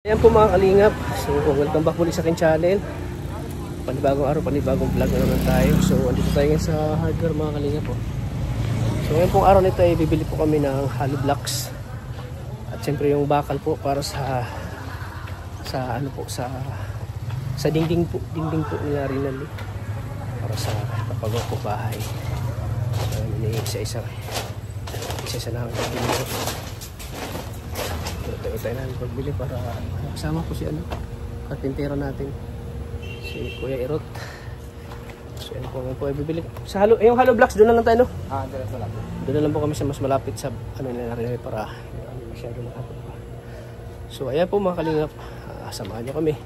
Ayan po mga kalingap, so welcome back muli sa aking channel. Panibagong araw, panibagong vlog na naman tayo. So andito tayo ngayon sa hardware mga kalingap po. So ngayon pong araw nito ay bibili po kami ng hollow blocks. At siyempre yung bakal po para sa dingding po nila Rinaldi. Para sa kapagawa po bahay. Isa-isa na ang pagbili po. Tayo na pagbili para kasama po si karpintero natin, si Kuya Irot. So yan po ay bibili sa yung hollow blocks. Doon na lang tayo, no? Doon na lang po kami sa mas malapit sa nila rin para masyado makapit pa. So ayan po mga kalingap, samahan nyo kami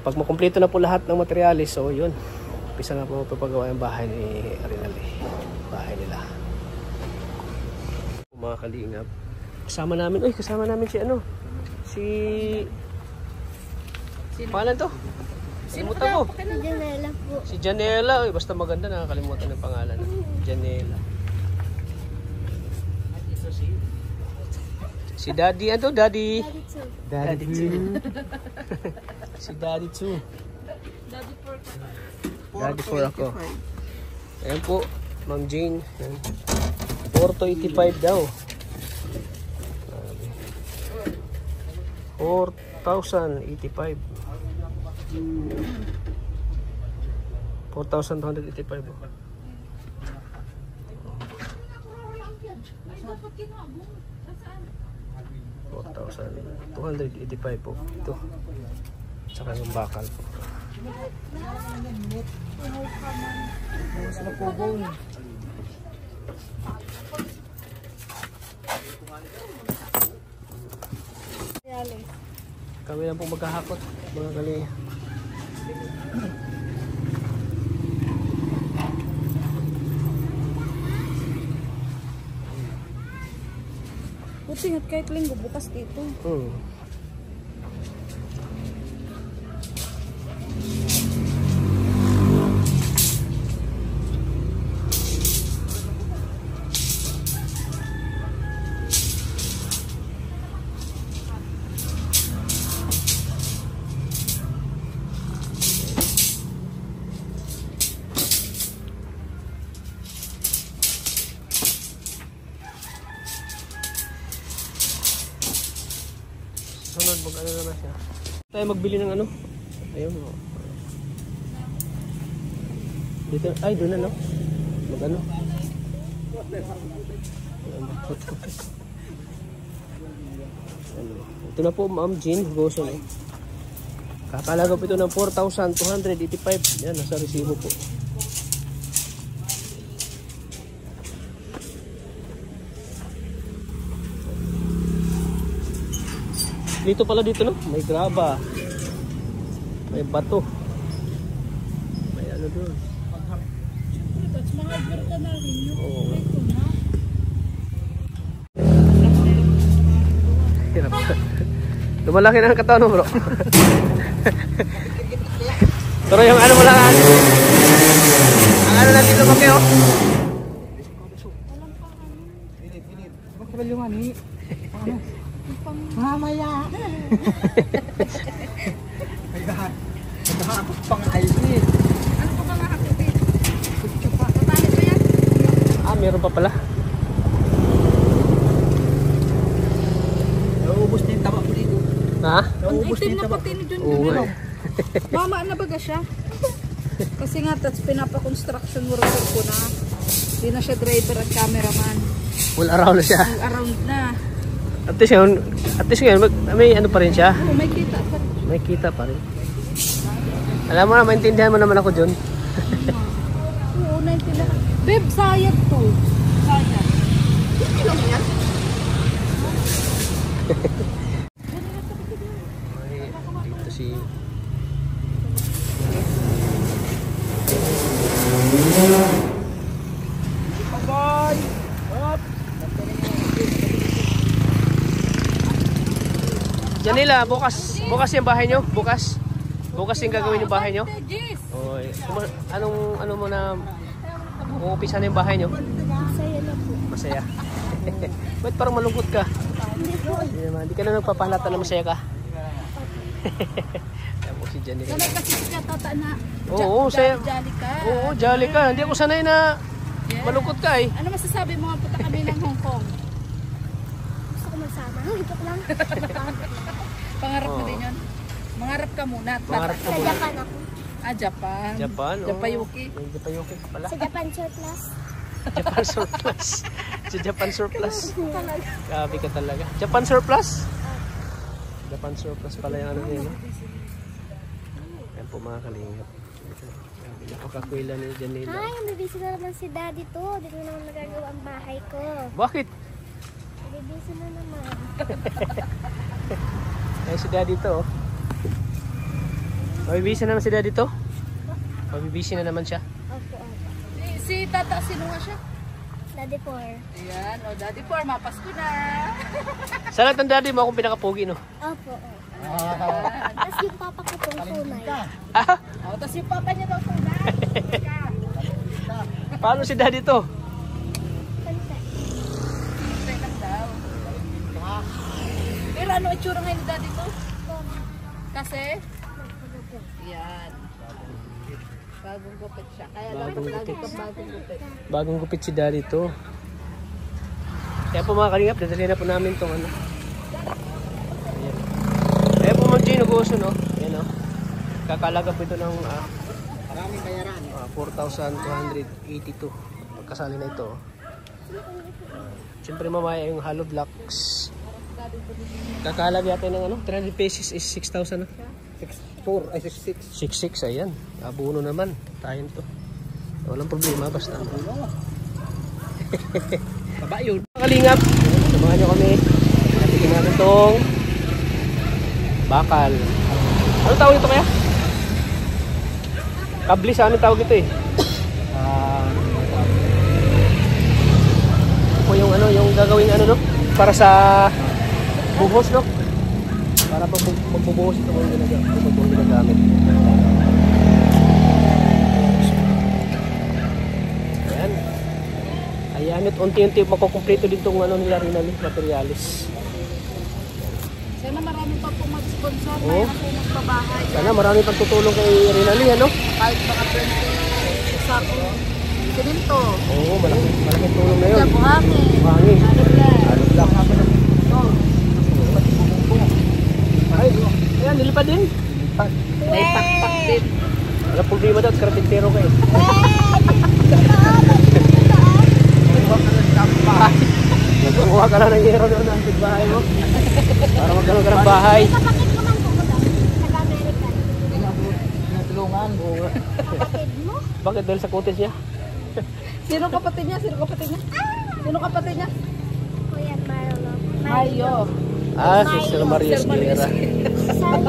pag makumpleto na po lahat ng materyales. So yun, umpisa na po papagawa yung bahay ni Rinaldi, bahay nila mga kalingap. Kasama namin si pangalan to? Kalimutan ko. Si Janela po. Si Janela. Uy, basta maganda, nakakalimutan ng pangalan. Janela. Si Daddy, Daddy? Daddy 2. Si Daddy 2. Daddy 4 ako. Ayan po, Ma'am Jane. 4,285 daw. 4,085. 4,285. 4,285 po. Ito. Tsaka yung bakal po. Mas na po po. Kami lang po maghahakot mga kalinga. Buti nga kahit linggo bukas dito. Sunod, mag-ano naman siya. Tayo magbili ng ano. Ayun o. Dito, ay doon na, no? Mag-ano. Ito na po, Ma'am Jean Goso, no? Kakalaga po ito ng 4,285. Yan, nasa resibo po. Dito pala dito, no? May graba. May bato. May ano doon. Oo. Hirap. Lumalaki na ang katawan mo, bro. Pero yung ano mo lang, ang ano natin ito kayo. Bakit yung ano? Mamaya. Nagahakot pang ayun. Ano pa ba makakutin? Papalit mo yan? Meron pa pala. Nauubos na yung taba ko dito. Ha? Nauubos na yung taba ko. Oo. Mama na baga siya. Kasi nga that's pinapa-construction worker ko na. Hindi na siya driver at cameraman. Full around na siya. Full around na. At least ngayon, may ano pa rin siya. Oo, may kita pa. May kita pa rin. Alam mo na, maintindihan mo naman ako dyan. Oo, naintindihan. Babe, sayat to. Sayat. Hindi lang yan. Dito si... Bye! Up! Janila, bukas yung bahay nyo? Bukas yung gagawin yung bahay nyo? Oy, ano mo na umpisa na yung bahay nyo? Masaya na po. Masaya. Ba't parang malungkot ka? Hindi ka na nagpapahalata na masaya ka. Ayan po si Janelle. Sanay kasi siya tata na. Oo, saya. Jolly ka. Oo, jolly ka. Hindi ako sanay na malungkot ka eh. Ano masasabi mo? Punta kami ng Hong Kong. Gusto ko magsama. Ito lang. Pangarap mo din yun? Mangarap ka muna. Mangarap ka Sa muna. Japan ako. Ah, Japan. Japan? Oo. Japayuki. Japayuki pala. Sa Japan surplus. Japan surplus. Sa Japan surplus. Grabe ka talaga. Japan surplus? Japan surplus pala yung ano nila. Ayan po mga kalingap. Napakakwila ni Janelle. Ay, ang bibisi na naman si daddy to. Dito na naman nagagawa ang bahay ko. Bakit? Bibisi na naman. Ay, si daddy to. Mabibisi na naman si daddy to? Mabibisi na naman siya. Opo, opo. Si tata, sino nga siya? Daddy for. Ayan, o Daddy Por, mapasko na. Sa lahat ng daddy mo akong pinakapugi, no? Opo, opo. Tapos yung papa ko pong tunay. Ah? O, tapos yung papa niya daw tunay. Paano si daddy to? Kanta. Tunay lang daw. Pero ano itsura ngayon ni Daddy to? Kasi? Yan. Bagong gupit siya. Kaya Bagong lagi gupit. kang bagong gupit. Bagong gupit si daddy to. Kaya po mga kalingap, dadali na po namin itong ano. Ayan. Kaya po mga ginuguso, no? Ayan, no? Kakalaga po ito ng Maraming bayaran. 4,282 pagkasali na ito. Siyempre mamaya yung hollow blocks. Kakalaga natin ng ano? 300 pesos is 6,000 na. 6,4 ay 6,6. 6,600, ayan. Abuno naman. Tayo to. Walang problema, basta. Baba yun. Kalingap, samahan nyo kami. Natigin natin itong bakal. Ano tawag ito kaya? Kablis, ano tawag ito eh? Ito po yung ano, yung gagawin ano, no? Para sa buhos, no? Para magbubuhos ito kung ginagamit. Ayan. Ayan, at unti-unti makukumpleto din itong ano nila rin materialis. Sana marami pa po mag-sponsor. Oo. Mayroon po magpabahay. Sana marami pang tutulong kay Rinali, ano? Kahit mga 20 sako. Siminto. Oo, malaking tulong na yun. Diyan, buhangin. Buhangin. Ano lang. Ay, ayan, nilipad din. May pakpak din. Wala problema daw, karpintero ka eh. Nagkukuha ka na ng hero doon ang bahay mo. Para magkaroon ka ng bahay. Kapatid ko man po ko daw. Nag-American. Tinutulungan. Kapatid mo? Bakit? Dahil sa cottage niya? Sino kapatid niya? Sino kapatid niya? Sino kapatid niya? Kuya Marlo. Mario. Ah, si Sir Mario Esquilera. Saan?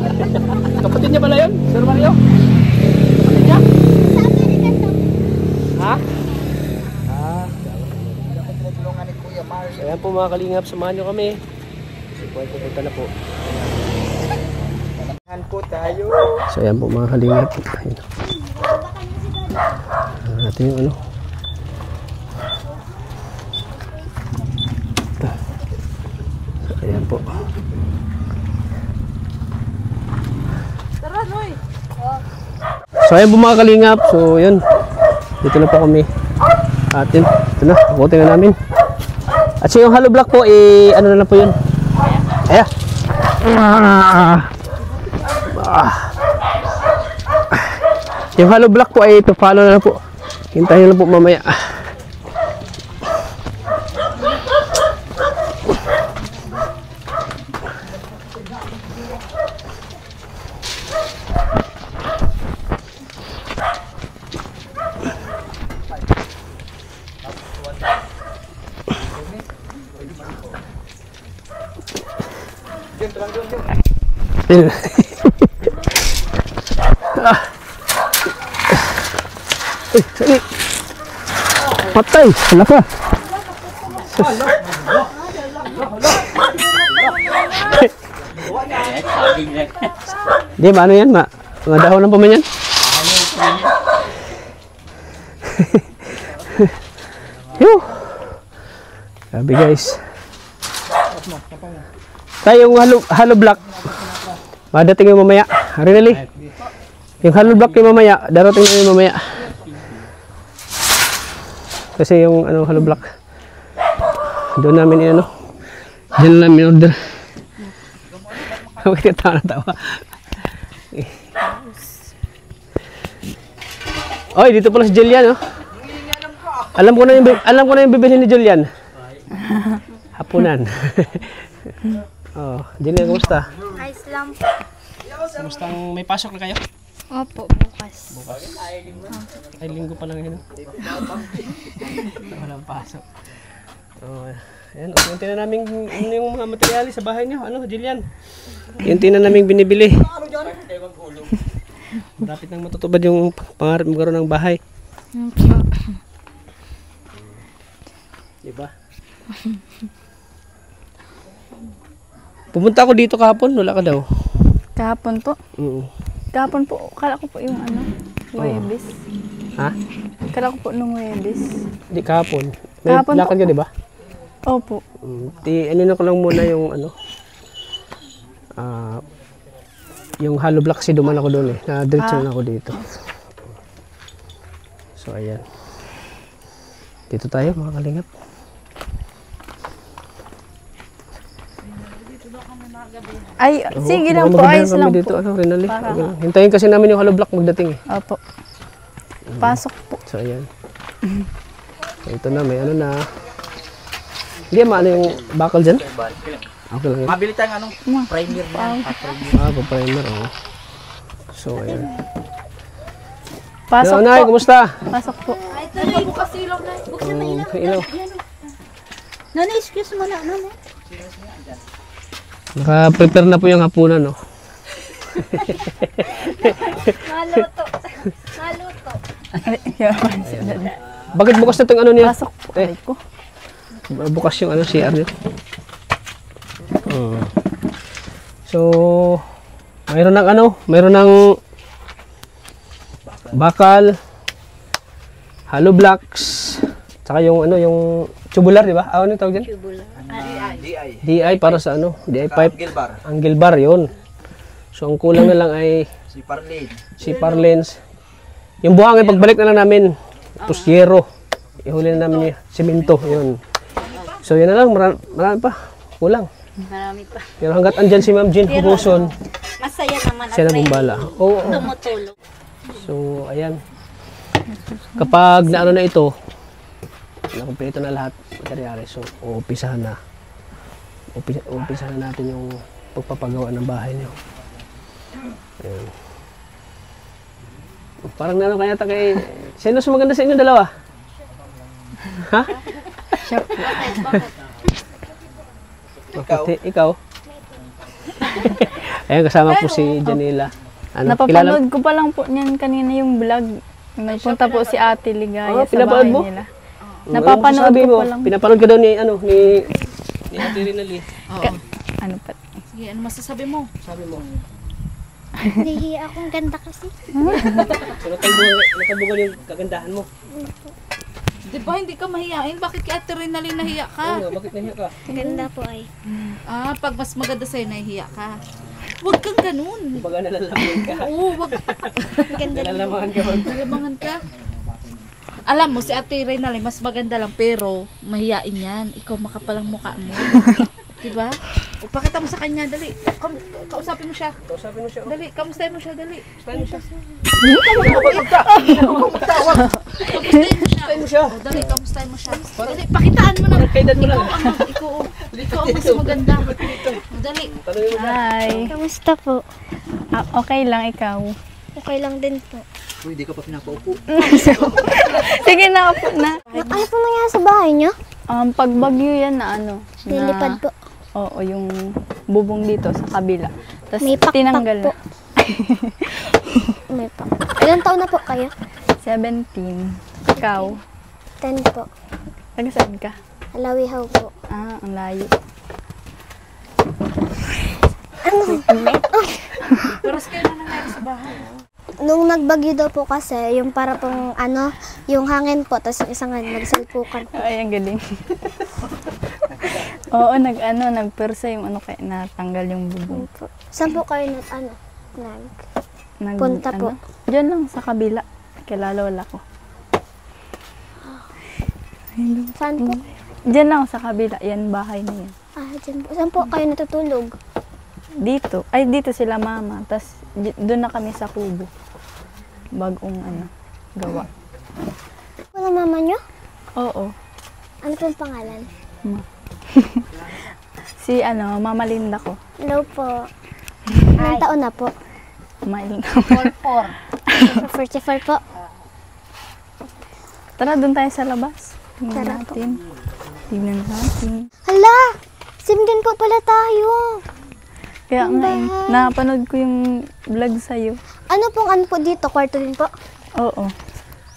Kapatid niya pala yun? Sir Mario? Kapatid niya? Sa American daw. Ha? Ah, Tinutulungan ni Kuya Mario. so ayan po mga kalingap, samahan nyo kami. Kasi po ay pupunta na po. Samahan po tayo. So ayan po mga kalingap. Ayan. Natin yung ano. So ayan po. Tara, Noy. So ayan po mga kalingap. So yun. Dito na po kami. Atin. Ito na. Kukutin na namin. At so yung hollow block po, ano na lang po yun. Ayan. Yung hollow block po ay to follow na lang po. Hintayin lang po mamaya. Ay, patay, wala ka. Di ba ano yan, ma? Mga dahon ng paman yan? Yo. Sabi guys. Tayo yung hollow block. Madating yung mamaya. Rinali. Yung hollow block yung mamaya. Darating na yung mamaya. Kasi yung hollow block. Doon namin ano. Diyan namin order. Bakit tawa-tawa? Oy, dito pala si Julian, oh. Alam ko na yung bibilhin ni Julian. Hapunan. Oh, Julian, kumusta? Ayos lang. Kumusta may pasok na kayo? Opo, bukas. Ay, linggo pa lang yun. Walang pasok. Oh, ayan, unti na namin yung mga materyales sa bahay niyo. Ano, Julian? Unti na namin binibili. Malapit nang matutupad yung pangarap mo karoon ng bahay. Diba? Pumunta ako dito kahapon, wala ka daw. Kahapon po? Kahapon po, kala ko po yung Huwebes. Ha? Kala ko po nung Huwebes. Hindi, kahapon. May Kahapon lakad ka, di ba? Opo. Ano na ko lang muna yung yung hollow block kasi duman ako doon eh. Na-diretso na ako dito. So, ayan. Dito tayo, mga kalingap. Ay, sige lang po, ayos lang dito, po. Rinali. Hintayin kasi namin yung hollow block magdating eh. Opo. Pasok po. So, ayan. So, ito na, may ano na. Hindi, maano yung bakal dyan? Okay lang yun. Mabili tayong primer niya. Primer, oh. So, ayan. Pasok Nay, po. kumusta? Pasok po. Ay, ito bukas ilaw na. Buksan na ilaw. Ilaw. Nani, excuse mo na. Nani. Naka-prepare na po yung hapunan, no? Maluto. Maluto. Bakit bukas na itong ano niya? Pasok po. Ay ko. Bukas yung CR niya. So, mayroon ng bakal, hollow blocks, saka yung tubular, di ba? Ano yung tawag dyan? Tubular. DI para sa DI pipe. Angle bar, yun. So, ang kulang na lang ay CPAR lens. Yung buhangin, pagbalik na lang namin, pusyero. Ihuli na namin yung simento, yun. So, yun na lang, marami pa. Kulang. Marami pa. Pero hanggat andyan si Ma'am Jean Huguson, Masaya naman. siya na bumbala. Oo. Tumutulong. So, ayan. Kapag naano na ito, nakumpleto na lahat materyales. So, uumpisahan na. Uumpisahan na natin yung pagpapagawa ng bahay niyo. Ayan. Parang naano kaya ta kay... Sino mas maganda sa inyo dalawa? Ha? Siya po. Ikaw? Ayan, kasama po si Janela. Napapanood ko pa lang po niyan kanina yung vlog. Nagpunta po si Ate Ligaya sa pinapanood bahay mo? nila. Napapanood ko pa lang. Pinapanood ka daw ni Ate Rinali. Ano pa? Sige, ano masasabi mo? Sabi mo. Nahihiya akong ganda kasi. So, natabugan yung kagandahan mo. Di ba hindi ka mahiyain? Bakit kay Ate Rinalyn nahiya ka? Bakit nahiya ka? Ganda po ay. Pag mas maganda sa'yo, nahihiya ka. Huwag kang ganun. Baga nalalaman ka. Oo, wag. Ganda rin. Nalalaman ka. Nalamangan ka. Alam mo, si Ate Rinalyn, mas maganda lang, pero mahiyain yan. Ikaw makapalang mukha mo. Diba? O, pakita mo sa kanya, dali. Kausapin mo siya. Kausapin mo siya. Dali, kamustahin mo siya, dali. Kamustahin mo siya. Kamustahin mo siya. O, dali, kamustahin mo siya. Dali, pakitaan mo na. Kaidan mo lang. Ikaw ang mas maganda. O, dali. Hi. Kamusta po? Okay lang, ikaw. Okay lang din po. Uy, di ka pa pinapaupo. Sige na po na. Ano po nangyari sa bahay niyo? Pag bagyo yan na Nilipad po. Oo, yung bubong dito sa kabila. Tapos May pakpak tinanggal po. May pa. Ilang taon na po kayo? 17. Ikaw? 10 po. Taga saan ka? Alawihaw po. Ang layo. Pero kayo na nangyari sa bahay. Nung nagbagyo daw po kasi, yung para pong yung hangin po, tapos yung isang nagsalpukan. Ay, ang galing. Oo, nagpersa yung kaya natanggal yung bubong. Saan po kayo punta po? Diyan lang sa kabila. Kila lola ko. Saan po? Diyan lang sa kabila. Yan, bahay na yan. Dyan po. Saan po kayo natutulog? Dito. Ay, dito sila mama. Tapos, doon na kami sa kubo. Bagong gawa. Wala mama nyo? Oo. Ano pong pangalan? Si Mama Linda ko. Hello po. Ilang taon na po? Mail na. 44 po. Tara, doon tayo sa labas. Tingnan Tara natin. Tingnan natin. Hala! Sim din po pala tayo. Kaya nga napanood ko yung vlog sa'yo. Ano po dito? Kwarto din po? Oo.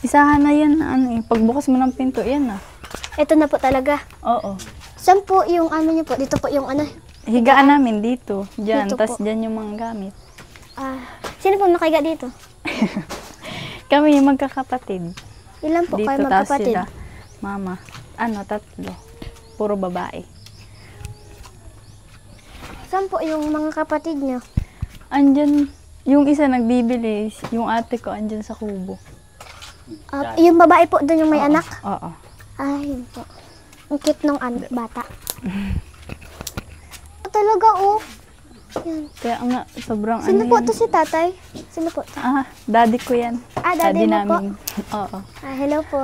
Isahan na yan na pagbukas mo ng pinto, yan na. Ito na po talaga. Oo. Saan po yung niyo po? Dito po yung Higaan namin dito. Diyan. Dito Tapos po. dyan yung mga gamit. Sino po nakahiga dito? Kami yung magkakapatid. Ilan po Dito, kayo tapos magkapatid? sila. Mama. 3. Puro babae. Saan po yung mga kapatid nyo? Andyan, yung isa nagbibili, yung ate ko andyan sa kubo. Yung babae po doon yung may anak? Oo. Yun po. Ang cute ng bata. Talaga Yan. Kaya nga, sobrang Sino po yan. to si tatay? Sino po to? Daddy ko yan. Daddy mo po? namin. Oo. Hello po.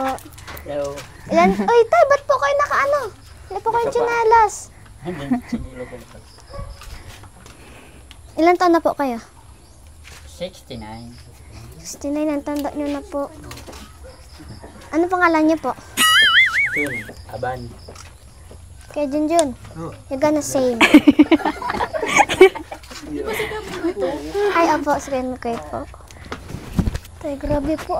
Hello. Ilan? Uy, tay, ba't po kayo Wala po kayong tsinelas. Ilan taon na po kayo? 69. 69, ang tanda nyo na po. Ano pangalan niyo po? Jun, Aban. Kaya Junjun. You're gonna same. Ay, opo, sige kayo po. Tay, grabe po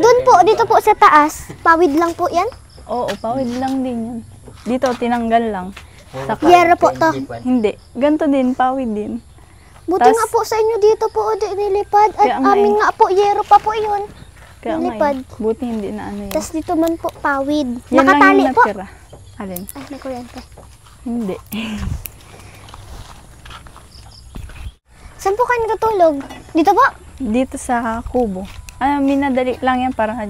Doon po, dito po sa taas. Pawid lang po yan? Oo, pawid lang din yan. Dito, tinanggal lang. Yero po to. Hindi. Ganto din, pawid din. Buti Tas- nga po sa inyo dito po nilipad. At Kaya nga amin nga po, yero pa po yun. Kaya Nilipad. buti hindi na yun. Tapos dito man po, pawid. Yan lang Nakatali yung po. natira. Alin? Ay, may kuryente. Hindi. Saan po kayo natutulog? Dito po? Dito sa kubo. Minadali lang yan para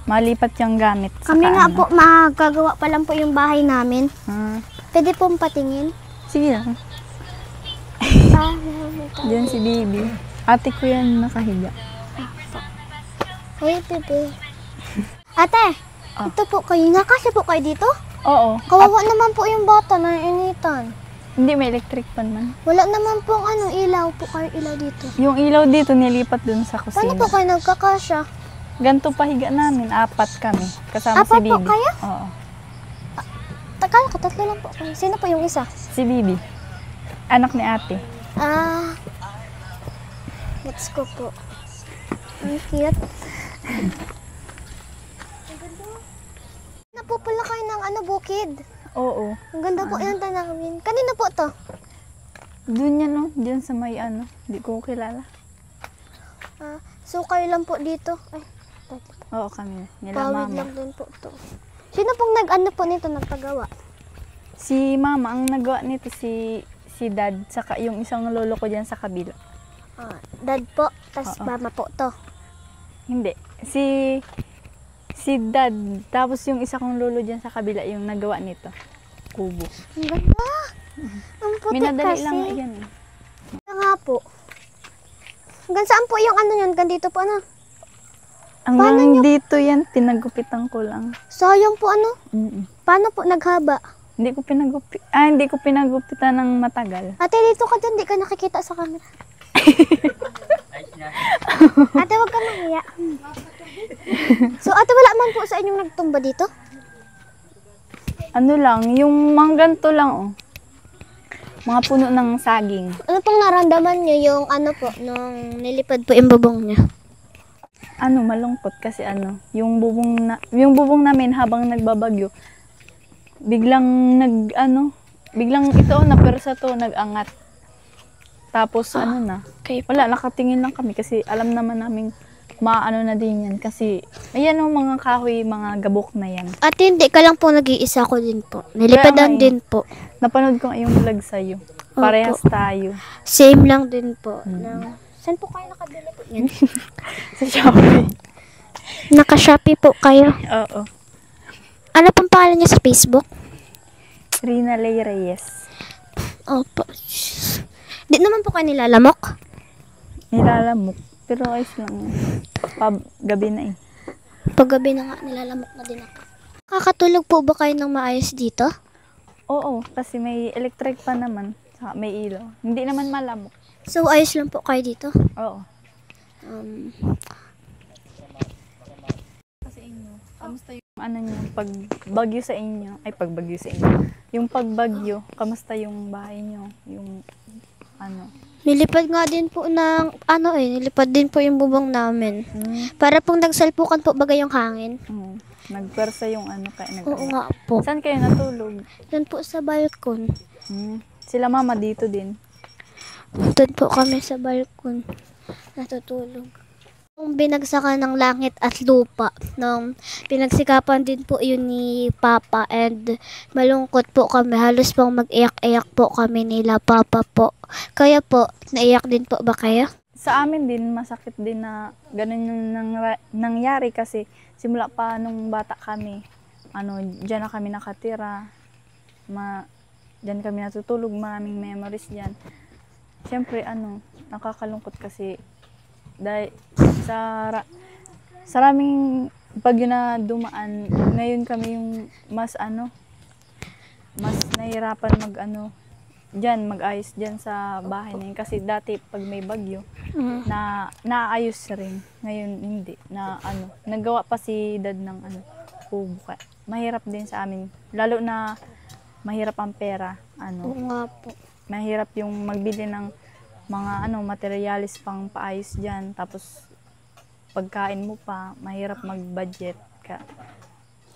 malipat yung gamit. Kami nga po, magagawa pa lang po yung bahay namin. Pwede pong patingin. Sige lang. Diyan si Bibi. Ate ko yan nakahiga. Ay, bebe. Ate, ito po kayo. Nakasya po kayo dito? Oo. Kawawa naman po yung bata na initan. Hindi, may electric pan man. Wala naman pong ilaw po kayo ilaw dito. Yung ilaw dito nilipat dun sa Paano kusina. po kayo nagkakasya? Ganto pahiga namin. 4 kami. Kasama Apat si po Bibi. kayo? Oo. Kala ko, 3 lang po kayo. Sino po yung isa? Si Bibi. Anak ni ate. Let's go po. Ang cute. Na po pala kayo ng bukid. Oo. Ang ganda po yung tanawin. Kanino po to? Doon yan, no? Diyan sa may Hindi ko kilala. So kayo lang po dito. Ay, Oo, kami. Nila pawid mama. lang din po to. Sino pong po nito nagpagawa? Si mama, ang nagawa nito si dad. Saka yung isang lolo ko dyan sa kabila. Dad po, tas Oo. mama po to. Hindi. Si dad. Tapos yung isa kong lolo dyan sa kabila, yung nagawa nito. Kubo. Ang ganda. Ang puti Minadali kasi. lang yan. Kaya nga po. Hanggang saan po yung yun? Hanggang dito po Hanggang dito yan, pinagupitan ko lang. Sayang po Mm-mm. Paano po naghaba? Hindi ko pinagupitan ng matagal. Ate, dito ka dyan. Di ka nakikita sa camera. Ate, wag ka mahiya. So, ate, wala man po sa inyong nagtumba dito? Ano lang, yung mga ganito lang, oh. Mga puno ng saging. Ano pong naramdaman nyo yung nung nilipad po yung bubong niya? Malungkot kasi yung bubong namin habang nagbabagyo, biglang napersa to, nag-angat. Tapos wala, nakatingin lang kami kasi alam naman namin maano na din yan. Kasi, ayan o mga kahoy, mga gabok na yan. At hindi ka lang po nag-iisa ko din po. Nilipadan Kaya nga din po. Napanood ko yung vlog sa'yo. Parehas tayo. Same lang din po. Saan po kayo nakabili po yan? Sa Shopee. Naka-Shopee po kayo. Oo. Ano pong pangalan niya sa Facebook? Rina Lay Reyes. Opo. Di naman po kayo nilalamok? Nilalamok. Pero ayos lang. Gabi na eh. Paggabi na nga, nilalamok na din ako. Kakatulog po ba kayo ng maayos dito? Oo, kasi may electric pa naman. Saka may ilaw. Hindi naman malamok. So, ayos lang po kayo dito? Oo. Kamusta yung ano nyo, pag bagyo sa inyo? Ay, pag bagyo sa inyo. Yung pag bagyo, kamusta yung bahay nyo? Yung ano? Nilipad nga din po ng, nilipad din po yung bubong namin. Para pong nagsalpukan po bagay yung hangin. Nagpersa yung ano kaya Oo nga po. Saan kayo natulog? Doon po sa balkon. Sila mama dito din. Doon po kami sa balkon. Natutulog. Yung binagsakan ng langit at lupa. Pinagsikapan din po yun ni Papa. And malungkot po kami. Halos pong mag-iyak-iyak po kami nila Papa po. Kaya po, naiyak din po ba kayo? Sa amin din, masakit din na ganun yung nangyari kasi simula pa nung bata kami, dyan na kami nakatira, dyan kami natutulog, maraming memories dyan. Siyempre, nakakalungkot kasi dahil sa maraming bagyo na dumaan, ngayon kami yung mas nahihirapan mag-ayos dyan sa bahay na yun. Kasi dati pag may bagyo, naayos rin. Ngayon hindi. Nagawa pa si dad ng kubo. Mahirap din sa amin. Lalo na mahirap ang pera. Oo nga po. Mahirap yung magbili ng mga materialis pang paayos dyan. Tapos pagkain mo pa, mahirap mag-budget ka.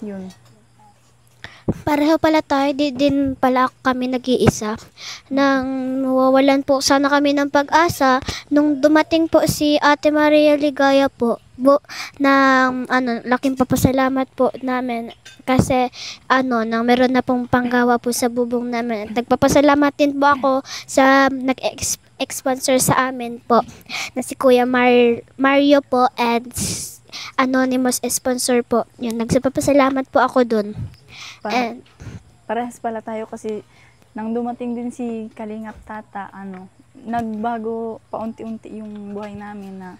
Yun. Pareho pala tayo, di din pala kami nag-iisa. Nang nawawalan po sana kami ng pag-asa, nung dumating po si Ate Maria Ligaya po, laking papasalamat po namin. Kasi, nang meron na pong panggawa po sa bubong namin. Nagpapasalamat din po ako sa nag-sponsor sa amin po, na si Kuya Mario po, and anonymous sponsor po. Yun, nagpapasalamat po ako dun. Parehas pala tayo kasi nang dumating din si Kalingap Tata, nagbago paunti-unti yung buhay namin na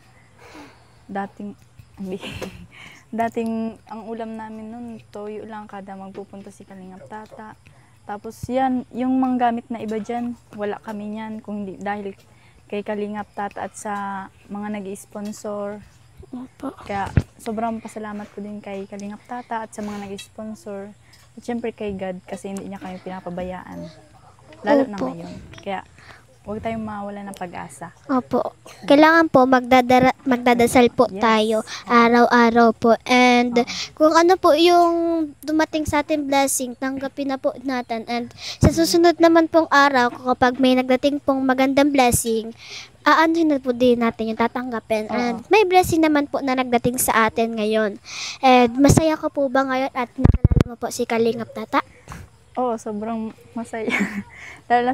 dating ang ulam namin nun, toyo lang kada magpupunta si Kalingap Tata. Tapos yan, yung mga gamit na iba dyan, wala kami yan kung hindi dahil kay Kalingap Tata at sa mga nag-i-sponsor. Kaya sobrang pasalamat ko din kay Kalingap Tata at sa mga nag-i-sponsor. At syempre kay God kasi hindi niya kami pinapabayaan. Lalo na ngayon. Kaya huwag tayong mawala ng pag-asa. Opo. Kailangan po magdadasal po tayo araw-araw po. And kung ano po yung dumating sa ating blessing, tanggapin na po natin. And sa susunod naman pong araw, kapag may nagdating pong magandang blessing, na po din natin yung tatanggapin. And may blessing naman po na nagdating sa atin ngayon. And masaya ka po ba ngayon at nakilala mo po si Kalingap Tata? Oo, sobrang masaya. Lalo na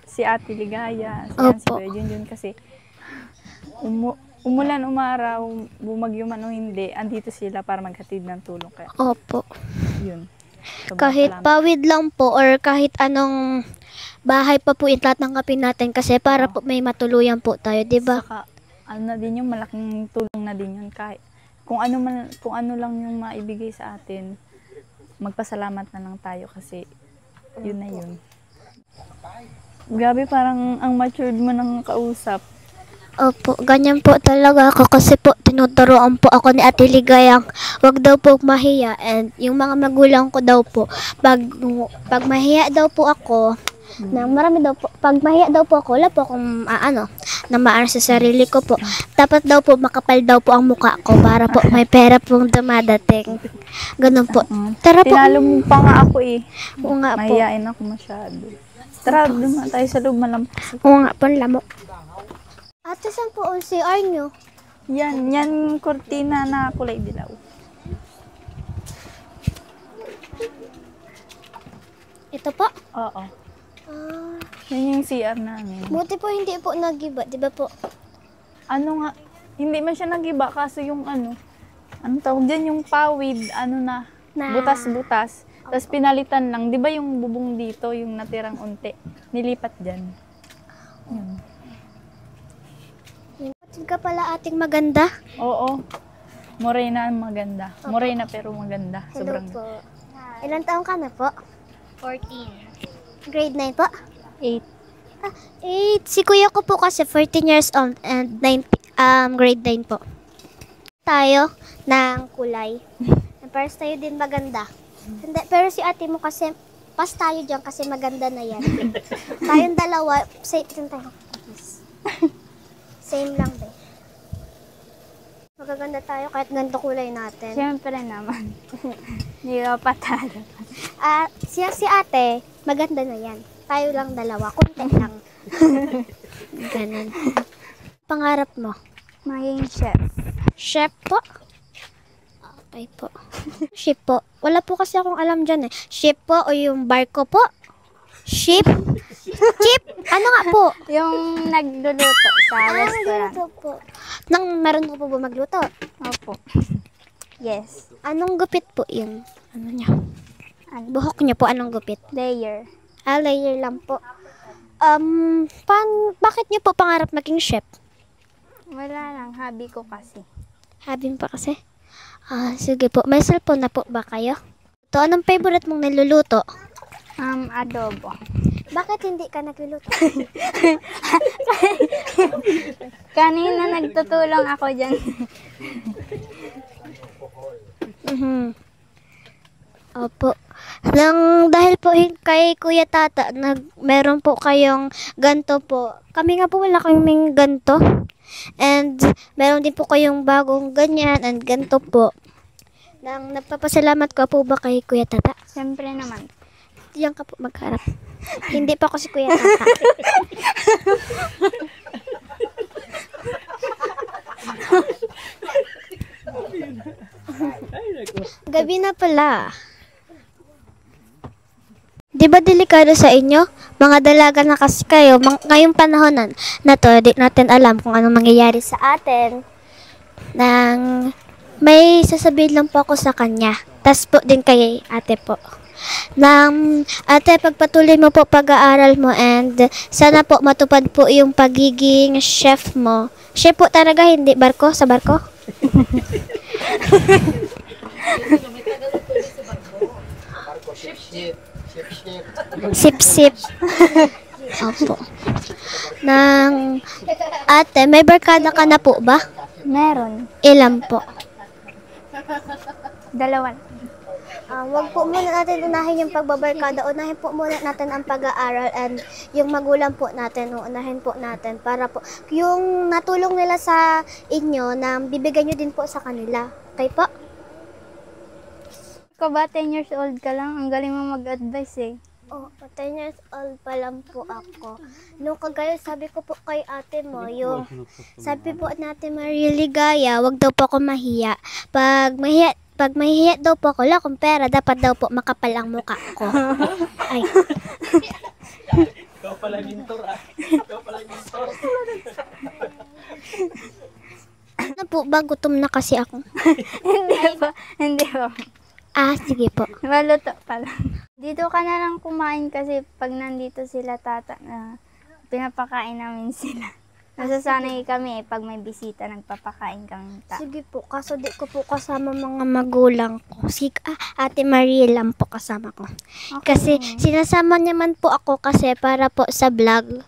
si Ate Ligaya, si Kuya Junjun kasi umulan, umaraw, bumagyo man o hindi, andito sila para maghatid ng tulong. Kaya, opo. Yun. Kahit pawid lang po or kahit anong bahay pa po itatanggapin natin kasi para po may matuluyan po tayo, di ba? Saka na din yung malaking tulong na din yun kahit kung ano lang yung maibigay sa atin, magpasalamat na lang tayo kasi yun na yun. Grabe, parang ang matured mo nang kausap. Opo, ganyan po talaga ako kasi po tinuturoan po ako ni Ate Ligayang wag daw po mahiya, and yung mga magulang ko daw po pag mahiya daw po ako, pag mahiya daw po ako, wala po akong na maano sa sarili ko po. Dapat daw po makapal daw po ang mukha ko para po may pera pong dumadating. Ganun po. Tara po. Tinalo mo pa nga ako eh. Oo nga po. Mahiyain ako masyado. Tara, dumaan tayo sa loob, malampas. Oo nga po, lamok. Ate, saan po ang CR nyo? Yan kurtina na kulay dilaw. Ito po. Oo. Ah, Yan yung CR namin. buti po hindi po nagiba, di ba po? Ano nga, hindi man siya nagiba kaso yung anong tawag dyan, yung pawid, butas-butas. Tapos pinalitan lang, di ba yung bubong dito, yung natirang unti, nilipat dyan. Yun. Ba't ka pala ating maganda? Oo. Morena ang maganda. Morena pero maganda. Hello Sobrang. po. Ilan taong ka na po? 14. Grade 9 po? 8. 8. Si kuya ko po kasi 14 years old and grade 9 po. Tayo ng kulay. Pares tayo din maganda. Hindi, pero si ate mo kasi, pas tayo dyan kasi maganda na yan. Tayong dalawa, same tayo. Same lang din. Magaganda tayo kahit ganito kulay natin. Siyempre naman. Hindi ka patalo. Si ate, maganda na yan. Tayo lang dalawa, konti lang. Ganun. Pangarap mo? Maging chef. Chef po? Okay po. Ship po. Wala po kasi akong alam dyan eh. Ship po o yung barko po? Ship? Chip? Ano nga po? Yung nagluluto sa restaurant. Magluto po. Meron po po ba magluto? Opo. Yes. Anong gupit po yung ano niya? Buhok niya po, anong gupit? Layer. Layer lang po. Bakit niyo po pangarap maging chef? Wala lang. Hobby ko kasi. Hobby pa kasi? Sige po. May cellphone na po ba kayo? Anong favorite mong niluluto? Adobo. Bakit hindi ka nagluluto? Kanina nagtutulong ako dyan. Opo. Dahil po kay Kuya Tata, meron po kayong ganto po. Kami nga po wala kaming ganto. And meron din po kayong bagong ganyan and ganto po. Nagpapasalamat ko po ba kay Kuya Tata? Siyempre naman. Diyan ka po magharap. Hindi pa ako si Kuya Tata. Gabi na pala. Di ba delikado sa inyo? Mga dalaga na kasi kayo, ngayong panahon na to, di natin alam kung anong mangyayari sa atin. May sasabihin lang po ako sa kanya. Tas po din kay ate po. Ate, pagpatuloy mo po pag-aaral mo and sana po matupad po yung pagiging chef mo. Chef po talaga, hindi barko? Sa barko? Sip-sip. Opo. Ate, may barkada ka na po ba? Meron. Ilan po? 2. Wag po muna natin unahin yung pagbabarkada. Unahin po muna natin ang pag-aaral and yung magulang po natin, unahin po natin para po yung natulong nila sa inyo na bibigyan nyo din po sa kanila. Okay po? Ikaw ba 10 years old ka lang? Ang galing mo mag-advise eh. Oh, 10 years old pa lang po ako. Nung kagaya sabi ko po kay ate mo, sabi po natin Maria Ligaya, wag daw po ako mahiya. Pag mahihiya daw po ako, wala akong pera, dapat daw po makapal ang mukha ko. Ay. Ikaw pala mintor Ikaw pala mintor. Ano po ba? Gutom na kasi ako. Hindi ba? Sige po. Maluto pa lang. Dito ka na lang kumain kasi pag nandito sila tata na pinapakain namin sila. Nasasanay kami pag may bisita nagpapakain kami. Sige po, kaso di ko po kasama mga magulang ko. Ate Marie lang po kasama ko. Okay. Kasi sinasama naman po ako kasi para po sa vlog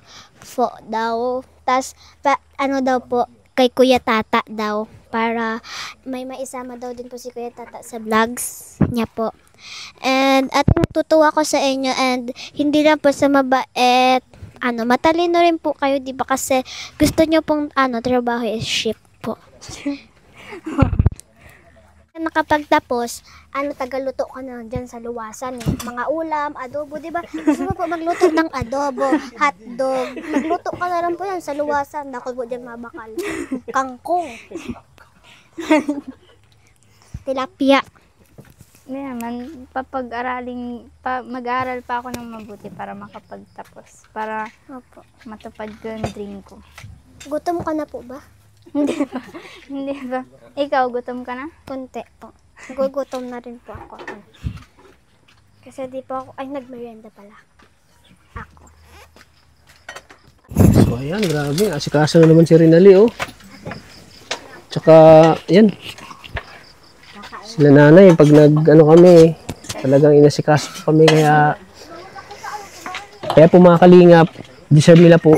po daw. Tas ano daw po kay Kuya Tata daw. Para may maisama daw din po si Kuya Tata sa vlogs niya po. And at natutuwa ko sa inyo and hindi lang po sa mabait. Matalino rin po kayo, di ba? Kasi gusto nyo pong trabaho is ship po. Nakapagtapos, tagaluto ka na dyan sa luwasan eh. Mga ulam, adobo, di ba? Gusto mo po magluto ng adobo, hotdog. Magluto ka na rin po yan sa luwasan. Ako po dyan mabakal. Kangkong. Tilapia. Hindi naman, mag-aaral pa ako ng mabuti para makapagtapos. Para Opo. matupad ko yung dream ko. Gutom ka na po ba? Hindi ba? Hindi ba? Ikaw, gutom ka na? Kunti po. Nagugutom na rin po ako. Kasi di po ako, nagmerienda pala. Ako. So ayan, grabe. Asikaso na naman si Rinali, oh. Tsaka, yan. Sila nanay, pag kami, talagang inasikaso kami, kaya po mga kalingap, deserve nila po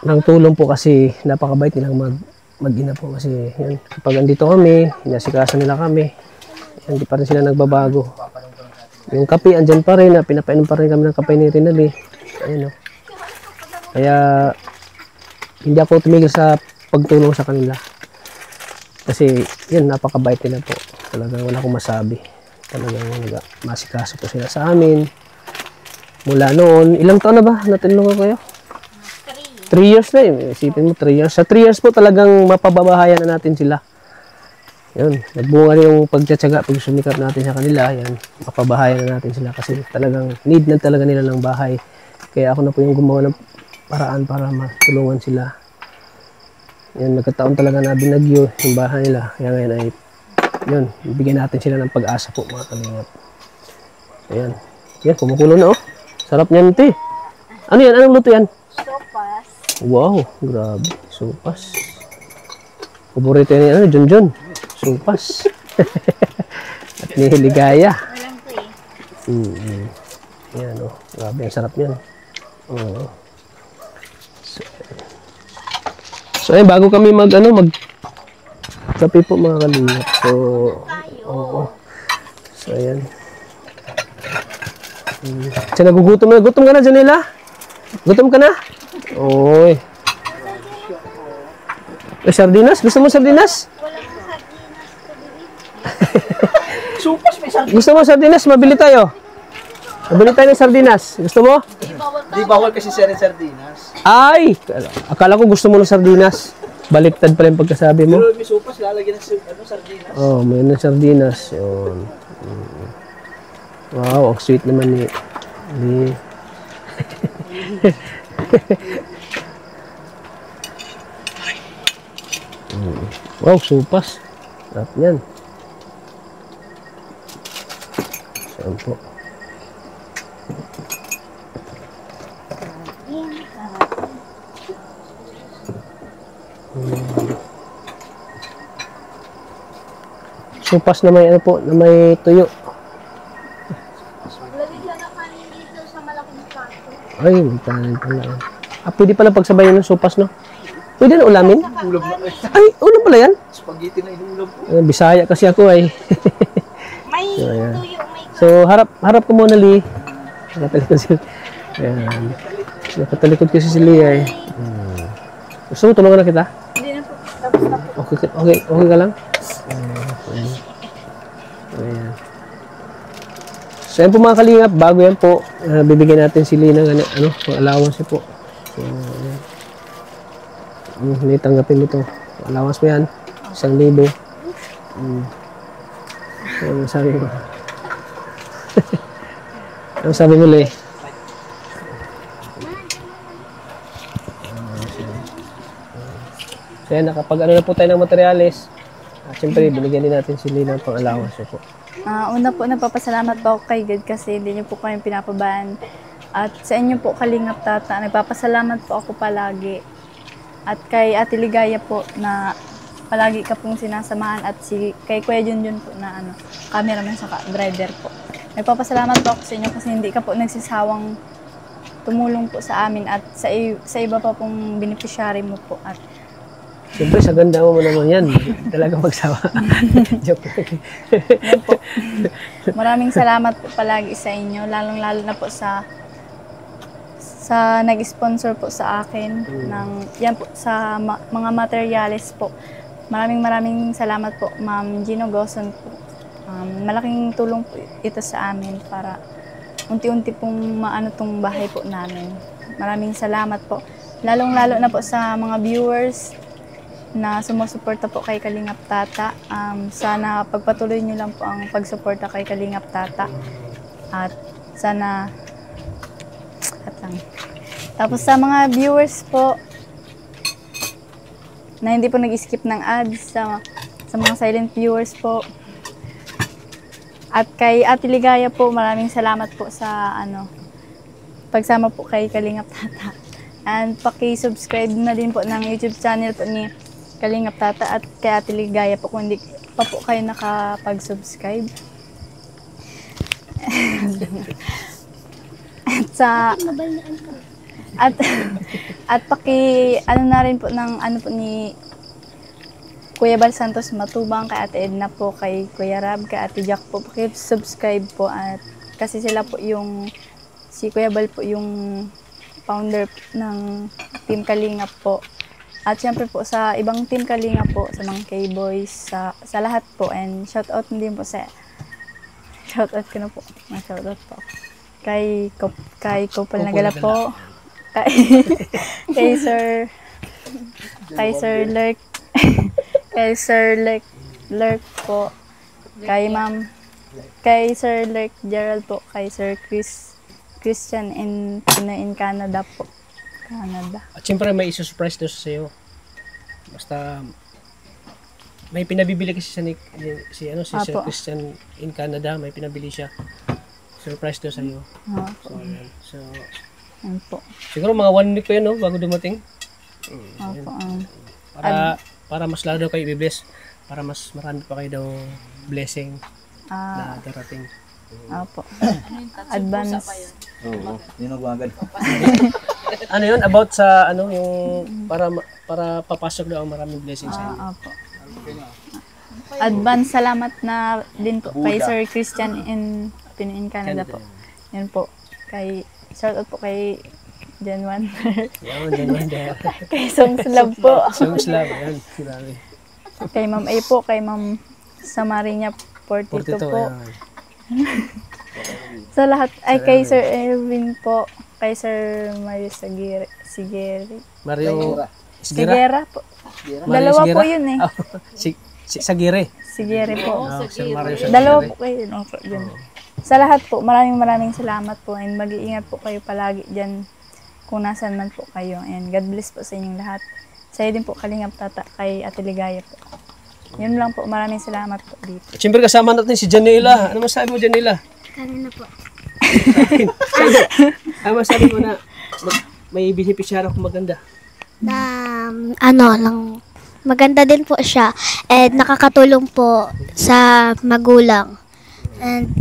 ng tulong po kasi napakabait nilang mag-ina po kasi yan, kapag andito kami, inasikaso nila kami, hindi pa rin sila nagbabago. Yung kape, andyan pa rin, pinapainom pa rin kami ng kape ni Rinali. Ayan, oh. Kaya, hindi ako tumigil sa pagtulong sa kanila. Kasi, yan, napakabait nila po. Talagang wala akong masabi. Talagang masikaso po sila sa amin. Mula noon, ilang taon na ba natulungan kayo? 3 years na yun. Isipin mo, 3 years. Sa 3 years po talagang mapababahayan na natin sila. Yun, nagbunga yung pagtsatsaga, pagsumikap natin sa kanila. Yan, mapabahayan na natin sila kasi talagang need na talaga nila ng bahay. Kaya ako na po yung gumawa ng paraan para matulungan sila. Yan, nagkataon talaga na binagyo yung bahay nila. Kaya ngayon ay, yun, bigyan natin sila ng pag-asa po mga kalingap. Ayan. Yan, kumukulo na oh. Sarap niyan, te. Ano yan? Anong luto yan? Sopas. Wow, grabe. Sopas. Paborito yan, Junjun. Sopas. At ni Ligaya. Walang ko eh. Yan, oh. Grabe, ang sarap yan. Oh. So, ayun, bago kami kape po mga kalingap. So, oo. So, ayan. So, nagugutom na. Gutom ka na, Janela? Gutom ka na? Oy. Sardinas? Gusto mo sardinas? Supas may sardinas. Gusto mo sardinas? Mabili tayo. Mabili tayo ng sardinas. Gusto mo? Di bawal kasi siya rin sardinas. Ay! Akala ko gusto mo ng sardinas. Baliktad pala yung pagkasabi mo. Pero may supas, lalagyan ng sardinas. Oh, may ng sardinas. Yun. Wow, ang sweet naman ni... Wow, supas. Sarap yan. Saan po? Supas na may po, na may tuyo. Maglagay siya ng kanin dito sa malaking plato. Ay, may kanin pala. Pwede pala pagsabayan ng supas, no? Pwede na ulamin? Ulam na. Ay, ulam pala yan? Spaghetti na inuulam po. Bisaya kasi ako ay. May So, ayan. tuyo, may So, harap ko muna, Lee. Nakatalikod si... Ayan. Nakatalikod kasi si Lee ay. Gusto mo tulungan na kita? Hindi na po. Tapos na po. Okay ka lang? Okay. Ayan. So, yan po mga kalingap. Bago yan po, bibigyan natin si Lee ng allowance po. So, ayan. Hindi tanggapin mo ito. Allowance mo yan. 1,000. Ano sabi mo? Ano sabi mo, Lee? So yan, nakapag na po tayo ng materyales. Siyempre, binigyan din natin si Lee ng pang-allowance po. Una po, nagpapasalamat po ako kay God kasi hindi niyo po kayong pinapabayaan. At sa inyo po, Kalingap Tata, nagpapasalamat po ako palagi. At kay Ate Ligaya po na palagi ka pong sinasamahan at kay Kuya Junjun po na cameraman sa driver po. Nagpapasalamat po ako sa inyo kasi hindi ka po nagsisawang tumulong po sa amin at sa iba pa pong beneficiary mo po. At Siyempre, sa ganda mo naman yan. Talagang magsawa. Joke. yan po. Maraming salamat po palagi sa inyo, lalong-lalo na po sa nag-sponsor po sa akin ng yan po sa mga materials po. Maraming salamat po, Ma'am Gino Goson po. Malaking tulong po ito sa amin para unti-unti pong maano tong bahay po namin. Maraming salamat po. Lalong-lalo na po sa mga viewers na sumusuporta po kay Kalingap Tata. Sana pagpatuloy nyo lang po ang pagsuporta kay Kalingap Tata. At sana... Tapos sa mga viewers po na hindi po nag-skip ng ads, sa mga silent viewers po. At kay Ate Ligaya po, maraming salamat po sa pagsama po kay Kalingap Tata. And paki-subscribe na din po ng YouTube channel po ni Kalingap Tata at kay Ate Ligaya po kung hindi pa po kayo nakapag-subscribe. At paki na rin po ng po ni Kuya Bal Santos Matubang, kay Ate Edna po, kay Kuya Rab, kay Ate Jack po, paki-subscribe po at kasi sila po si Kuya Bal po yung founder ng Team Kalingap po. At syempre po sa ibang Team Kalingap po, sa mga K-Boys, sa lahat po, and shoutout din po shoutout ko na po, shoutout po. Kay Kopal Nagala po, kay Sir Lurk, kay Sir Lurk po, kay Sir Lurk Gerald po, kay Sir Christian in Canada po. At syempre may isusuprise doon sa iyo. Basta may pinabibili kasi si Sir Christian in Canada, may pinabili siya. Surprise doon sa iyo. So, yan po. Siguro mga 1 week pa yun, no, bago dumating. Opo. Para mas lalo daw kayo i-bless. Para mas marami pa kayo daw blessing na darating. Opo. Advance. Oo, yun ang gumagad. Ano yun? About sa yung para papasok daw ang maraming blessings sa inyo. Opo. Advance salamat na din po kay Sir Christian in Canada po. Yan po. Shoutout po kay Jan Wander. Yan, Kay Songs Love po. Songs Love, yan. Grabe. Kay Ma'am A po, kay Ma'am Samariña 42 po. Sa lahat, ay kay Sir Erwin po, kay Sir Mario Sigera po. Dalawa po yun eh. Sagire. Sigere po. Sir Mario Sagire. Dalawa po kayo. Sa lahat po, maraming salamat po, and mag-iingat po kayo palagi dyan kung nasan man po kayo, and God bless po sa inyong lahat. Sa'yo din po Kalingap Tata, kay Ate Ligaya po. Yun lang po, maraming salamat po dito. At siyempre kasama natin si Janela. Ano masabi mo, Janela? Kanina po. Ano masabi mo na may beneficiary ako maganda? Maganda din po siya, and nakakatulong po sa magulang. And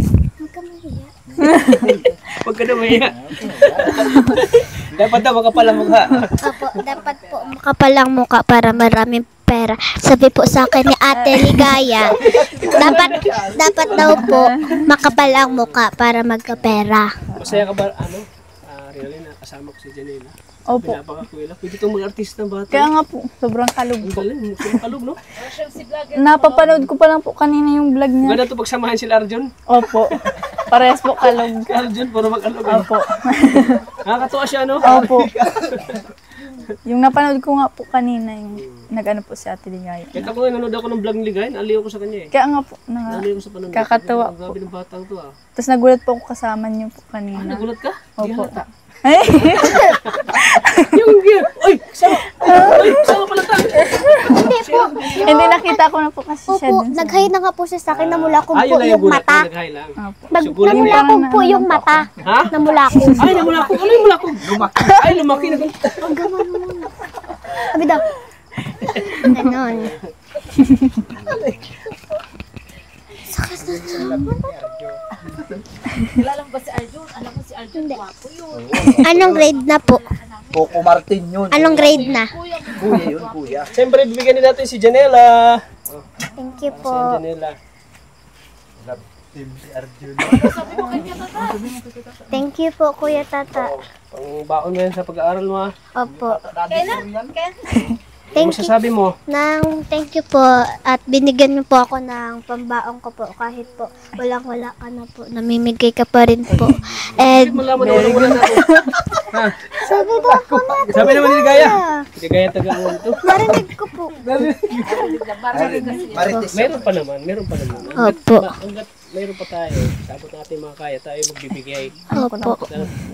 Huwag ka na maya. Dapat daw makapalang mukha. Opo, dapat po makapalang mukha para maraming pera. Sabi po sa akin ni Ate Ligaya, dapat daw po makapalang mukha para magkapera. Masaya ka ba, really na kasama ko si Janela? Opo. Pinapakakuila. Pwede itong mag-artista ng bata. Kaya nga po, sobrang kalog Ang po. galing, sobrang kalog, no? Napapanood ko pa lang po kanina yung vlog niya. Maganda ito pagsamahan sila Arjun. Opo. Parehas po kalog. Arjun, puro mag-alog. Opo. Nakakatuwa siya, no? Opo. Yung napanood ko nga po kanina, yung nag-ano po si Ate Ligaya. Kahit ako nanonood ako ng vlog ni Guy, aliw ko sa kanya eh. Kaya nga po, Aliw ko sa panonood. kakatawa Ang po. grabe ng batang to ah. Tapos nagulat po ako kasama niyo po kanina. Nagulat ka? Di Opo. halata. Ay! Yung gear! Uy! Sama pala tayo! Hindi, nakita ko na po kasi siya Opo, dun. nag-hi na nga po siya sa akin, namulakog po Ayun na yung gulat. mata. Nag-hi lang. Opo. Siguro Namulakog po yung mata. Ha? Namulakog. Ay, namulakog. Ano yung mulakog? Lumaki. Ay, lumaki na. Ang gaman mo. Sabi daw. Ganon. Kilala mo ba si Arjun? Alam mo si Arjun, wapo yun. Anong grade na po? Coco Martin yun. Anong grade na? Kuya yun, kuya. Siyempre, bibigyan din natin si Janela. Thank you Si po. Janela. Team si Arjun. Thank you po, Kuya Tata. Pang baon mo yan sa pag-aaral mo ah. Opo. Thank you. Masasabi mo? Thank you po at binigyan niyo po ako ng pambaong ko po kahit po walang-wala ka na po. Namimigay ka pa rin po. And Malaman na wala na ako. Ha? sabi daw po natin. Sabi naman ni Ligaya. Ligaya taga-uwan to. Narinig ko po. Marites. Meron pa naman. Opo. Hanggat meron pa tayo. Sabot natin mga kaya tayo magbibigay. Opo.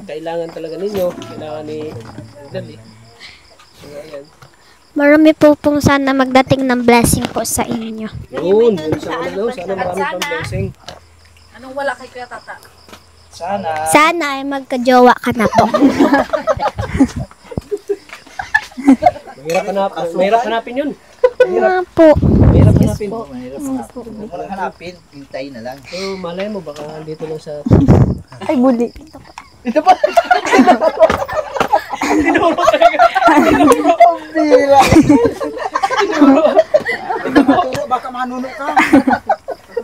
Kailangan talaga ninyo. Kailangan ni Dali. So, ayan. Marami po pong sana magdating ng blessing po sa inyo. Yun. Sana marami pang blessing. Anong wala kay Kuya Tata? Sana. Sana ay magka-jowa ka na po. Mahirap hanapin yun. Nga po. Mahirap hanapin. Huwag mo lang hanapin. Hintay na lang. So, malay mo, baka dito lang sa... Ay, buli. Baka manuno ka.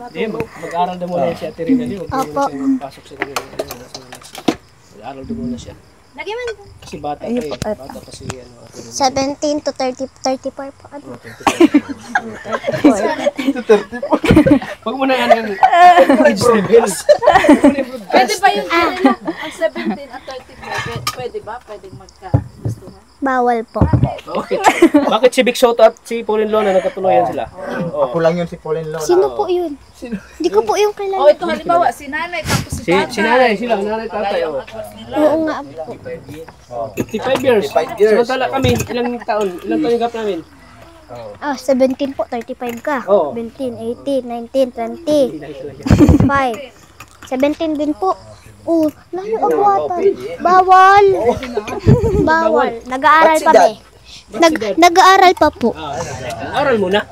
Hindi, mag-aral na muna si Ate Rinali. Huwag Opo. muna siya pasok sa kanila. Mag-aral na muna siya. Kasi bata pa eh. Bata pa si Ate Rinali. 17 to 34 po. Ano? Huwag mo na yan yung age level. Pwede ba yung kanila? Ang 17 at 34, pwede ba? Pwede magka-gustuhan? Bawal po. Bakit si Big Soto at si Pauline Lona nagkatuloyan sila? Ako lang yun si Pauline Lola. Sino po yun? Hindi ko po yung kilala. O ito halimbawa, si nanay tapos si tatay. Si nanay sila, nanay tatay. Oh. Oo nga po. 55 years. 55 years. Samantala kami, ilang taon yung gap namin? 17 po, 35 ka. Oo. 17, 18, 19, 20, 5. 17 din po. Oh, layo ang watan. Bawal. Bawal. Nag-aaral pa ba? Nag-aaral pa po. Aral muna.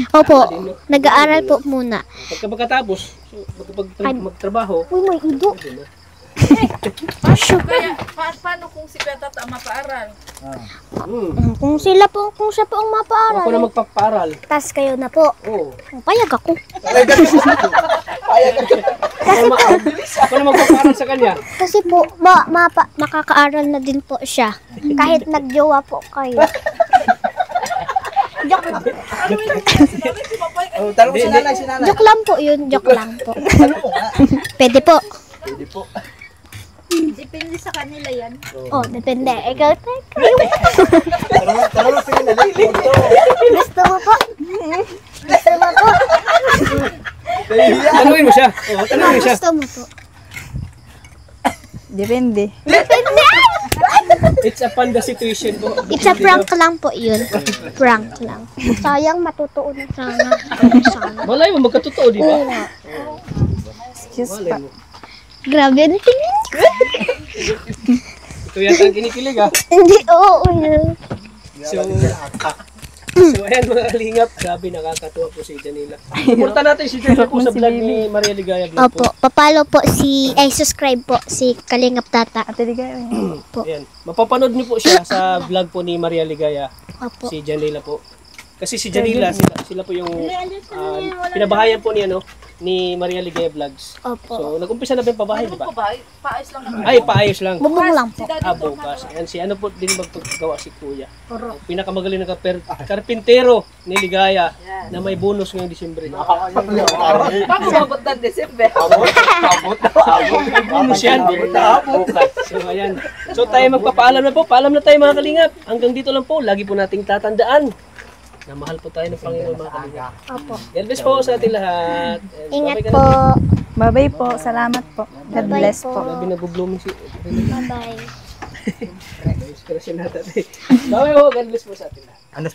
Opo, nag-aaral po muna. Pagkatapos, magtrabaho, Uy, may ido. Kaya, paano kung si Kuya Tata mapaaral? Kung siya po ang ako na mapaaral, magpapaaral. tas kayo na po. Oo. Payag ako. Ako na magpapaaral sa kanya. Kasi po, makakaaral na din po siya. Kahit nagjowa po kayo. Tanong mo si nanay, si nanay. Joke lang po yun, joke lang po. Tanong mo nga. Pwede po. Pwede po. Depende sa kanila yan. Oh, depende. Ikaw, Tanong mo si nanay. gusto mo po? Gusto mo po? Tanungin mo siya. Oo, tanungin mo siya. Gusto mo po? Depende. It's upon the situation po. It's a prank lang po yun. Prank lang. Sayang matutuon na sana. Malay mo, magkatotoo, di ba? Oo nga. Excuse Malay pa. mo. Grabe, ang tingin ko. Ito yata ang kinikilig ha. Hindi, oo yun. So ayan mga kalingap, grabe nakakatuwa po si Janila. Suporta natin si Janila po sa vlog ni Maria Ligaya Vlog po. Opo, papalo po subscribe po si Kalingap Tata. Ate Ligaya. Ayan, mapapanood niyo po siya sa vlog po ni Maria Ligaya, Opo. si Janila po. Kasi si Janila, sila po yung pinabahayan po ni Maria Ligaya Vlogs. Opo. So nag-umpisa na ba yung pabahay, di ba? Paayos lang naman. Ay, paayos lang. Bubong lang po. Bukas. Ayan, si ano po din magpagawa si Kuya. Ang pinakamagaling na karpintero ni Ligaya na may bonus ngayong Disyembre. Paano mabot ng December? May bonus yan. Bukas. So, ayan. So, tayo magpapaalam na po. Paalam na tayo mga kalingap. Hanggang dito lang po. Lagi po nating tatandaan na mahal po tayo ng Panginoon mga kalingap. Opo. God bless po sa ating lahat. And Ingat bye-bye ka po. na. Bye-bye po. Salamat po. God Bye-bye bless po. po. Grabe nag-blooming si... Bye-bye. Inspirasyon natin. Bye-bye po. God bless po sa ating lahat. Ano